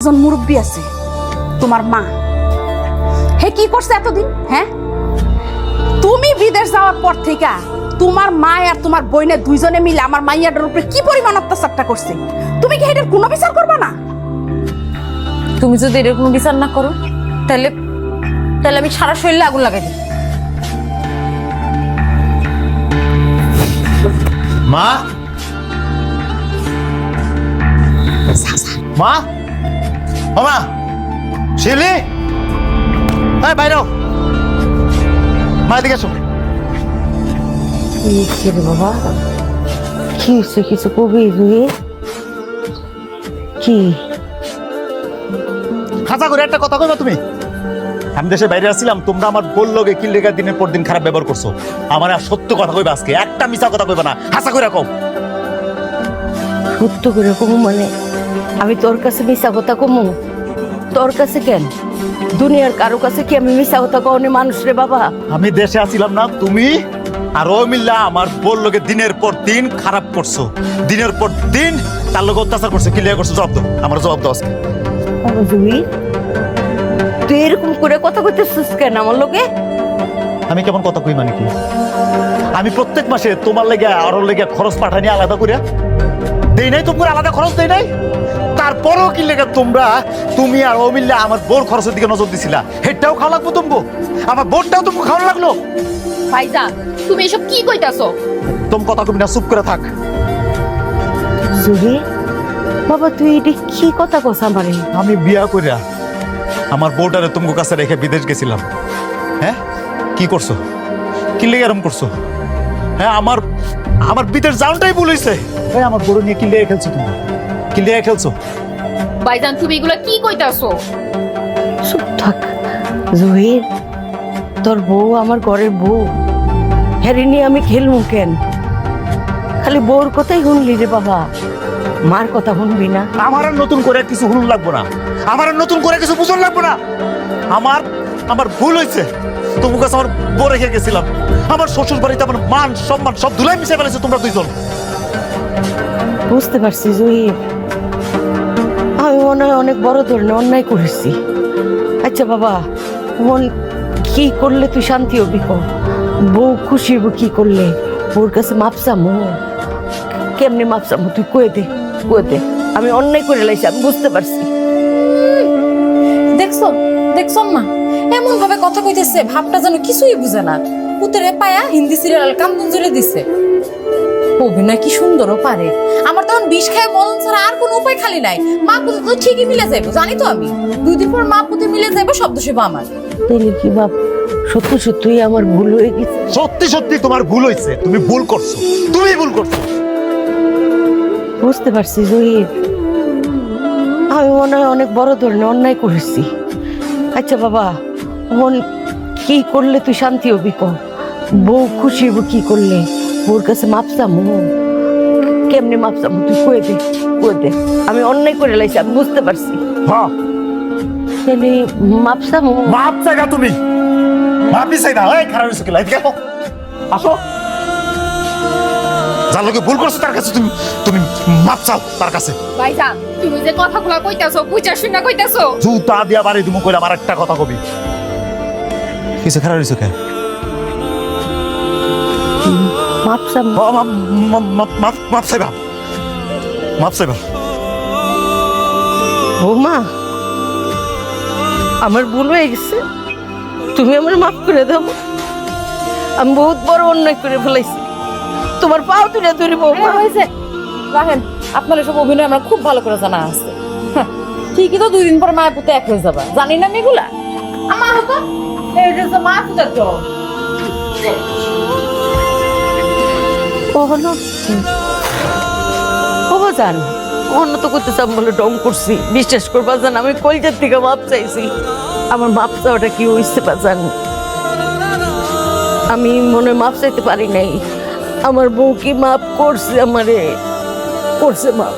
একজন মুরব্বী আছে তোমার মা, হে কি করছে এতদিন? হ্যাঁ, তুমি বিদেশ যাওয়ার পর থেকে তোমার মা আর তোমার বোনে দুইজনে মিলে আমার মাইয়াটার উপরে কি পরিমাণ অত্যাচারটা করছে, তুমি কি এটার কোনো বিচার করবে না? তুমি যদি এটার কোনো বিচার না করো তাহলে তাহলে আমি সারা শরীরে আগুন লাগাই দিই। মা, মা, ও মা, শিলি, এই বাইরে মা, এদিকে এসো। রে বাবা, কি হচ্ছে? কিছু কবি জুয়ে কি খাঁচা করে একটা কথা কইবা তুমি? আমি দেশে বাইরে আসছিলাম, তোমরা আমার বললোগে কি লেগা দিনের পর দিন খারাপ ব্যবহার করছো। আমার আর সত্য কথা কইবা আজকে, একটা মিছা কথা কইবা না, হাসা করে কও। সত্য করে কমু মানে আমি তোর কাছে মিশা কথা কমু? তোর কাছে কেন? দুনিয়ার কারো কাছে কি আমি মিশা কথা কওনি মানুষ রে বাবা? আমি দেশে আসছিলাম না, তুমি আর ও মিল্লা আমার বললোগে দিনের পর দিন খারাপ করছো, দিনের পর দিন তার লোক অত্যাচার করছে, কি লেগা করছো? জবাব দাও, আমার জবাব দাও আজকে। বাবা জুই, তুই এরকম করে কথা কইতেছিস কেন আমার লোকে? আমি কেমন কথা কই মানে কি? আমি প্রত্যেক মাসে তোমার লেগে আর ওর লেগে খরচ পাঠানি আলাদা করে দেই নাই, তোমার আলাদা খরচ দেই নাই। তারপরেও কি লেগে তোমরা, তুমি আর ও মিল্লা আমার বোর খরচের দিকে নজর দিছিলা। হেডটাও খাওয়া লাগবো তুমবো, আমার বোরটাও তুমি খাওয়া লাগলো। ভাইজান, তুমি এসব কি কইতাছো? তোম কথা কবি না, চুপ করে থাক। জুই বাবা, তুই এটা কি কথা কস আমারে? আমি বিয়া কইরা আমার বউটারে তোমার কাছে রেখে বিদেশ গেছিলাম। হ্যাঁ, কি করছো? কি লেগে এরম করছো? হ্যাঁ, আমার আমার বিদেশ যাওয়াটাই ভুল হইছে। হ্যাঁ, আমার বড় নিয়ে কি লেগে খেলছো তুমি? কি লেগে খেলছো? ভাইজান, তুমি এগুলা কি কইতাছো? চুপ থাক জুই, তোর বউ আমার ঘরের বউ, হ্যারি নিয়ে আমি খেলবো কেন? খালি বউর কথাই শুনলি রে বাবা, মার কথা শুনবি না? আমার আর নতুন করে কিছু হুলুন লাগবো না, আমার আর নতুন করে কিছু বুঝন লাগবো না। আমার আমার ভুল হয়েছে, তোমার কাছে আমার বউ রেখে গেছিলাম। আমার শ্বশুর বাড়িতে আমার মান সম্মান সব ধুলাই মিশে ফেলেছে তোমরা দুইজন। বুঝতে পারছি জুই, আমি মনে হয় অনেক বড় ধরনের অন্যায় করেছি। আচ্ছা বাবা, মন কি করলে তুই শান্তি হবি? কর বউ খুশি হবো কি করলে? বউর কাছে মাপ চামু? কেমনি মাপ চামু? তুই কয়ে দে, কয়ে দে। আমি অন্যায় করে লাইছি, আমি বুঝতে পারছি। দেখছো দেখছো না, এমন ভাবে কথা কইতেছে, ভাবটা যেন কিছুই বুঝে না। পুতরে পায়া হিন্দি সিরিয়াল কান্দন জুড়ে দিছে। অভিনয় কি সুন্দরও পারে। আমার তখন বিষ খায় মরণ ছাড়া আর কোনো উপায় খালি নাই। মা পুতে তো ঠিকই মিলে যাইবো, জানি তো আমি। 2 দিন পর মা পুতে মিলে যাইবো, শব্দ সেবা আমার। তাইলে কি বাপ, সত্যি সত্যি আমার ভুল হয়ে গেছে? সত্যি সত্যি তোমার ভুল হয়েছে, তুমি ভুল করছো, তুমি ভুল করছো। বুঝতে পারছি জহির, আমি মনে হয় অনেক বড় ধরনের অন্যায় করেছি। আচ্ছা বাবা, মন কি করলে তুই শান্তি হবি? কর বউ খুশি হবো কি করলে? বউর কাছে মাপ চামু? কেমনি মাপ চামু? তুই কয়ে দে, কয়ে দে। আমি অন্যায় করে লাইছি, আমি বুঝতে পারছি। হ্যাঁ, তাহলে মাপ চামু? মাপ চাইগা তুমি, মাপই চাই না। এই খারাপ হয়েছে কি? লাইট গেল, আসো। যার লোকে ভুল করছো তার কাছে তুমি তুমি মাপ চাও তার কাছে। ভাইজান, তুমি যে কথাগুলো কইতাছো, বুঝা শুনা কইতাছো। জুতা দিয়া বাড়ি তুমি কইরা আমার একটা কথা কবি। কিছু খারাপ হয়েছে কে? মাপ চামু? মাপ চাইবা, মাপ চাইবা। বৌমা, আমার ভুল হয়ে গেছে, তুমি আমার মাফ করে দাও। আমি বহুত বড় অন্যায় করে ফেলাইছি, তোমার পাও তুলে ধরি বৌমা। হয়েছে, রাহেন, আপনার এসব অভিনয় আমার খুব ভালো করে জানা আছে। হ্যাঁ, ঠিকই তো 2 দিন পর মায়ের পুতে এক হয়ে যাবা, জানি না আমি এগুলা। আমার হতো এই যে মায়ের পুতে তো কখনো বাবা জান অন্য তো করতে চাম বলে ডং করছি, বিশ্বাস করবা জান আমি কলজার থেকে মাপ চাইছি। আমার মাপ চাওয়াটা কি হইছে বাজান? আমি মনে মাপ চাইতে পারি নাই। আমার বউ কি মাপ করছে? আমারে করছে মাপ।